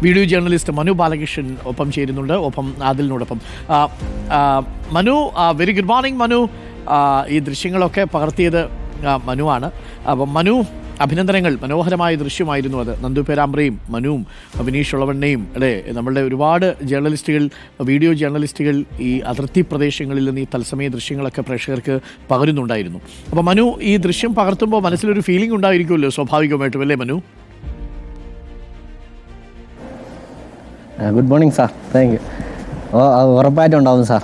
Video journalist Manu Balakrishnan ഒപ്പം ചേരുന്നുണ്ട്, ഒപ്പം ആദിലിനോടൊപ്പം. Manu, very good morning Manu. ഈ ദൃശ്യങ്ങളൊക്കെ പകർത്തിയത് മനുവാണ്. അപ്പം മനു, അഭിനന്ദനങ്ങൾ. മനോഹരമായ ദൃശ്യമായിരുന്നു അത്. നന്ദു പേരാമ്പ്രയും മനുവും വിനീഷ് ഉളവണ്ണയും അല്ലേ, നമ്മളുടെ ഒരുപാട് ജേർണലിസ്റ്റുകൾ, വീഡിയോ ജേർണലിസ്റ്റുകൾ ഈ അതിർത്തി പ്രദേശങ്ങളിൽ നിന്ന് ഈ തത്സമയ ദൃശ്യങ്ങളൊക്കെ പ്രേക്ഷകർക്ക് പകരുന്നുണ്ടായിരുന്നു. അപ്പോൾ മനു, ഈ ദൃശ്യം പകർത്തുമ്പോൾ മനസ്സിലൊരു ഫീലിംഗ് ഉണ്ടായിരിക്കുമല്ലോ സ്വാഭാവികമായിട്ടും, അല്ലേ Manu? Good morning sir. Thank you. ഉറപ്പായിട്ടും ഉണ്ടാവും സാർ.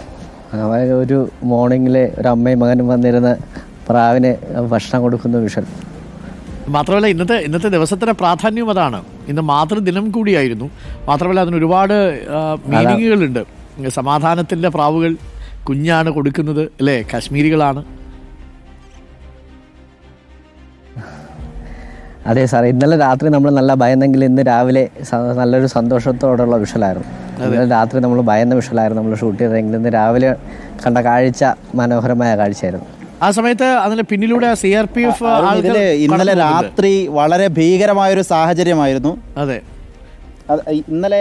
ഒരു മോർണിംഗിൽ ഒരു അമ്മയും മകനും വന്നിരുന്ന് പ്രാവിന് ഭക്ഷണം കൊടുക്കുന്ന വിഷൽ. മാത്രമല്ല ഇന്നത്തെ ദിവസത്തിൻ്റെ പ്രാധാന്യം അതാണ്. ഇന്ന് മാതൃദിനം കൂടിയായിരുന്നു. മാത്രമല്ല അതിന് ഒരുപാട് മീനിങ്ങുകളുണ്ട്. സമാധാനത്തിൻ്റെ പ്രാവുകൾ കുഞ്ഞാണ് കൊടുക്കുന്നത് അല്ലേ, കാശ്മീരികളാണ്. അതെ സാർ, ഇന്നലെ രാത്രി നമ്മൾ നല്ല ഭയന്നെങ്കിൽ ഇന്ന് രാവിലെ നല്ലൊരു സന്തോഷത്തോടുള്ള വിഷലായിരുന്നു. ഇന്നലെ രാത്രി നമ്മൾ ഭയന്ന വിഷലായിരുന്നു നമ്മൾ ഷൂട്ട് ചെയ്തതെങ്കിൽ ഇന്ന് രാവിലെ കണ്ട കാഴ്ച മനോഹരമായ കാഴ്ചയായിരുന്നു. ആ സമയത്ത് അതിന് പിന്നിലൂടെ CRPF ഇന്നലെ രാത്രി വളരെ ഭീകരമായൊരു സാഹചര്യമായിരുന്നു. അതെ, ഇന്നലെ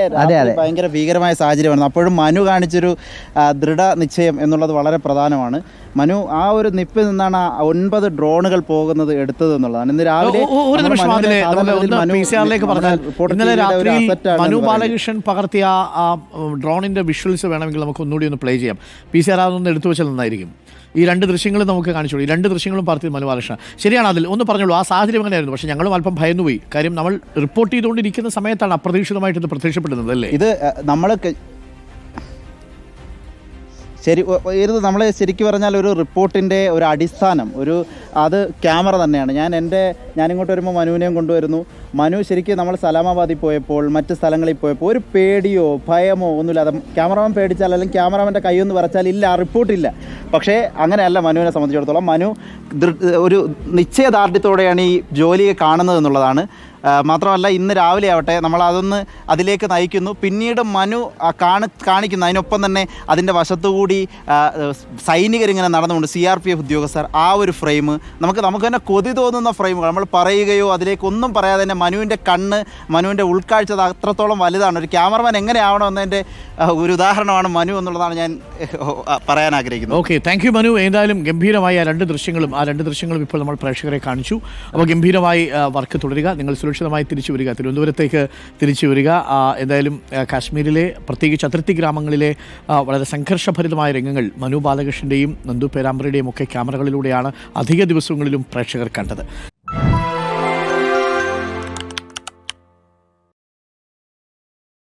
ഭയങ്കര ഭീകരമായ സാഹചര്യമായിരുന്നു. അപ്പോഴും മനു കാണിച്ചൊരു ദൃഢനിശ്ചയം എന്നുള്ളത് വളരെ പ്രധാനമാണ്. മനു ആ ഒരു നിപ്പിൽ നിന്നാണ് 9 ഡ്രോണുകൾ പോകുന്നത് എടുത്തത് എന്നുള്ളതാണ്. ഇന്ന് രാവിലെ ഇന്നലെ രാത്രിയിൽ മനു ബാലകൃഷ്ണൻ പകർത്തിയ ആ ഡ്രോണിന്റെ വിഷ്വൽസ് വേണമെങ്കിൽ നമുക്ക് ഒന്നുകൂടി ഒന്ന് പ്ലേ ചെയ്യാം. PCR അതൊന്ന് എടുത്തു വെച്ചാൽ നന്നായിരിക്കും. ഈ 2 ദൃശ്യങ്ങളും നമുക്ക് കാണിച്ചോളൂ. ഈ 2 ദൃശ്യങ്ങളും പകർത്തിയത് മനു ബാലകൃഷ്ണൻ. ശരിയാണ്, അതിൽ ഒന്ന് പറഞ്ഞോളൂ. ആ സാഹചര്യം എങ്ങനെയായിരുന്നു? പക്ഷേ ഞങ്ങളും അല്പം ഭയന്നുപോയി. കാര്യം നമ്മൾ റിപ്പോർട്ട് ചെയ്തുകൊണ്ടിരിക്കുന്ന സമയത്താണ് അപ്രതീക്ഷിതമായിട്ട് ഇത് പ്രത്യക്ഷപ്പെടുന്നത് അല്ലേ? ഇത് നമ്മൾ നമ്മൾ ശരിക്കും പറഞ്ഞാൽ ഒരു റിപ്പോർട്ടിൻ്റെ ഒരു അടിസ്ഥാനം അത് ക്യാമറ തന്നെയാണ്. ഞാനിങ്ങോട്ട് വരുമ്പോൾ മനുവിനെയും കൊണ്ടുവരുന്നു. മനു ശരിക്കും നമ്മൾ സലാമാബാദിൽ പോയപ്പോൾ, മറ്റ് സ്ഥലങ്ങളിൽ പോയപ്പോൾ ഒരു പേടിയോ ഭയമോ ഒന്നുമില്ല. ക്യാമറമാൻ പേടിച്ചാൽ അല്ലെങ്കിൽ ക്യാമറമാൻ്റെ കൈയൊന്ന് വരച്ചാൽ ഇല്ല, റിപ്പോർട്ടില്ല. പക്ഷേ അങ്ങനെയല്ല മനുവിനെ സംബന്ധിച്ചിടത്തോളം. മനു ഒരു നിശ്ചയദാർഢ്യത്തോടെയാണ് ഈ ജോലിയെ കാണുന്നത് എന്നുള്ളതാണ്. മാത്രമല്ല ഇന്ന് രാവിലെ ആവട്ടെ നമ്മൾ അതിലേക്ക് നയിക്കുന്നു. പിന്നീട് മനു കാണിക്കുന്നു. അതിനൊപ്പം തന്നെ അതിൻ്റെ വശത്തുകൂടി സൈനികരിങ്ങനെ നടന്നുകൊണ്ട് CRPF ഉദ്യോഗസ്ഥർ, ആ ഒരു ഫ്രെയിം നമുക്ക് തന്നെ കൊതി തോന്നുന്ന ഫ്രെയിമുകൾ. നമ്മൾ പറയുകയോ അതിലേക്കൊന്നും പറയാതെ തന്നെ മനുവിൻ്റെ കണ്ണ്, മനുവിൻ്റെ ഉൾക്കാഴ്ച അത്രത്തോളം വലുതാണ്. ഒരു ക്യാമറമാൻ എങ്ങനെയാവണമെന്നതിൻ്റെ ഒരു ഉദാഹരണമാണ് മനു എന്നുള്ളതാണ് ഞാൻ പറയാൻ ആഗ്രഹിക്കുന്നത്. Okay, thank you Manu. എന്തായാലും ഗംഭീരമായ ആ രണ്ട് ദൃശ്യങ്ങളും ഇപ്പോൾ നമ്മൾ പ്രേക്ഷകരെ കാണിച്ചു. അപ്പോൾ ഗംഭീരമായി വർക്ക് തുടരുക. നിങ്ങൾ സുരക്ഷിതമായി തിരിച്ചു വരിക, തിരുവനന്തപുരത്തേക്ക് തിരിച്ചു വരിക. എന്തായാലും കാശ്മീരിലെ പ്രത്യേകിച്ച് അതിർത്തി ഗ്രാമങ്ങളിലെ വളരെ സംഘർഷഭരിതമായ രംഗങ്ങൾ മനു ബാലകൃഷ്ണൻ്റെയും നന്ദു പേരാമ്പ്രയുടെയും ഒക്കെ ക്യാമറകളിലൂടെയാണ് അധിക ദിവസങ്ങളിലും പ്രേക്ഷകർ കണ്ടത്.